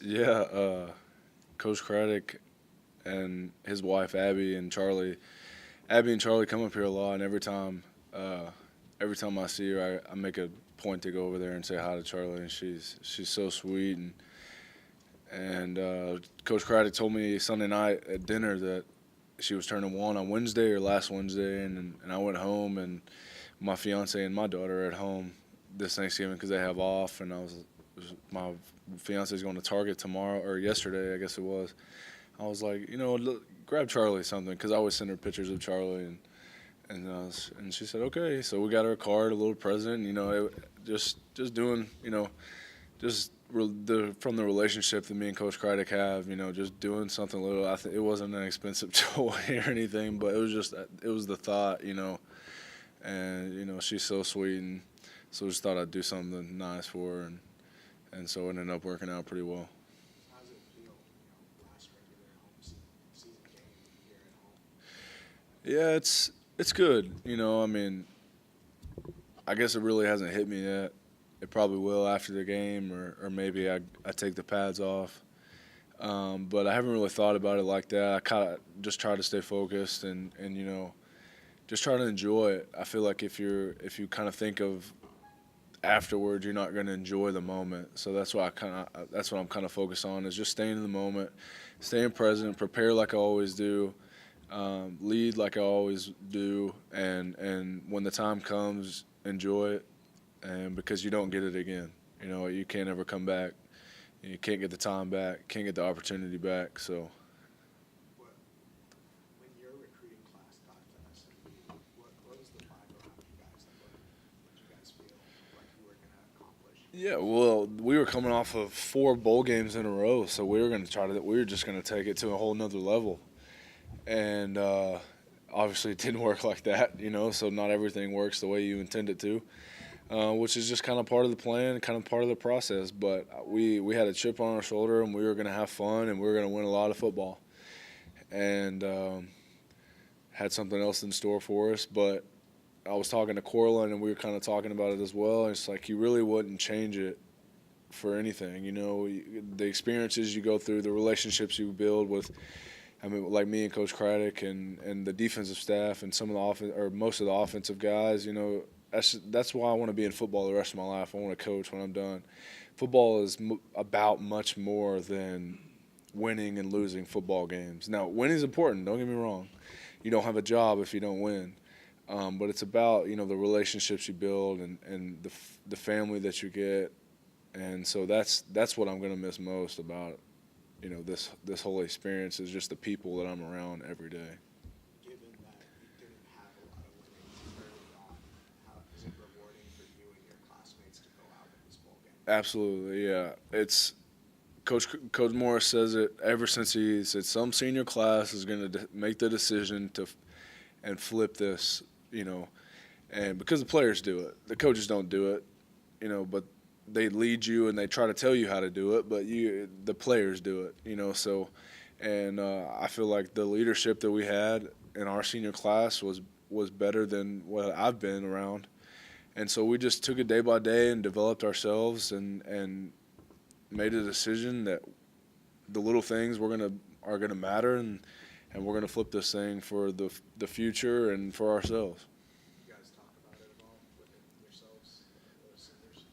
Yeah, Coach Craddock and his wife Abby and Charlie. Abby and Charlie come up here a lot, and every time I see her, I make a point to go over there and say hi to Charlie, and she's so sweet. And Coach Craddock told me Sunday night at dinner that she was turning 1 on Wednesday or last Wednesday, and I went home, and my fiance and my daughter are at home this Thanksgiving because they have off, and my fiance's going to Target tomorrow or yesterday, I guess it was. I was like, look, grab Charlie something because I always send her pictures of Charlie, and she said okay. So we got her a card, a little present, just doing, just from the relationship that me and Coach Craddock have, just doing something little. It wasn't an expensive toy or anything, but it was the thought, and she's so sweet, and so just thought I'd do something nice for her, and so it ended up working out pretty well. How does it feel, last regular home season game here at home? Yeah, it's good. I mean, I guess it really hasn't hit me yet. It probably will after the game, or maybe I take the pads off. But I haven't really thought about it like that. I kind of just try to stay focused and just try to enjoy it. I feel like if you kind of think of afterwards, you're not going to enjoy the moment. So that's what I'm kind of focused on, is just staying in the moment, staying present, prepare like I always do, lead like I always do, and when the time comes, enjoy it, and because you don't get it again. You can't ever come back. You can't get the time back, can't get the opportunity back. So What, when your recruiting class got to SMU, what was the vibe around you guys? Like, what did you guys feel like you were going to accomplish? yeah, well, we were coming off of 4 bowl games in a row, so we were just gonna take it to a whole nother level, and obviously it didn't work like that. So not everything works the way you intend it to, which is just kind of part of the plan, kind of part of the process. But we had a chip on our shoulder, and we were going to have fun, and we were going to win a lot of football, and had something else in store for us. But I was talking to Corlin, and we were kind of talking about it as well. And it's like you really wouldn't change it for anything. The experiences you go through, the relationships you build with. I mean, like me and Coach Craddock and the defensive staff and some of the most of the offensive guys. That's why I want to be in football the rest of my life. I want to coach when I'm done. Football is about much more than winning and losing football games. Now, winning is important. Don't get me wrong. You don't have a job if you don't win. But it's about the relationships you build and the family that you get, and so that's what I'm going to miss most about this whole experience, is just the people that I'm around every day. Given that you didn't have a lot of winning early on, how is it rewarding for you and your classmates to go out in this bowl game? Absolutely, yeah. It's Coach Morris says it ever since he said some senior class is going to make the decision to and flip this, and because the players do it, the coaches don't do it, but they lead you and they try to tell you how to do it, but the players do it, so, and I feel like the leadership that we had in our senior class was better than what I've been around, and so we just took it day by day and developed ourselves and made a decision that the little things are gonna matter, and we're gonna flip this thing for the future and for ourselves. You guys talk about it at all within yourselves, the seniors?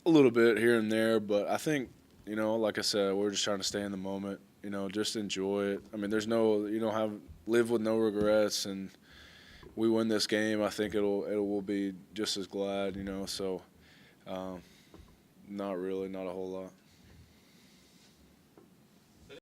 A little bit here and there, but I think like I said, we're just trying to stay in the moment. Just enjoy it. I mean, there's no have live with no regrets, and we win this game. I think it will be just as glad. So not really, not a whole lot.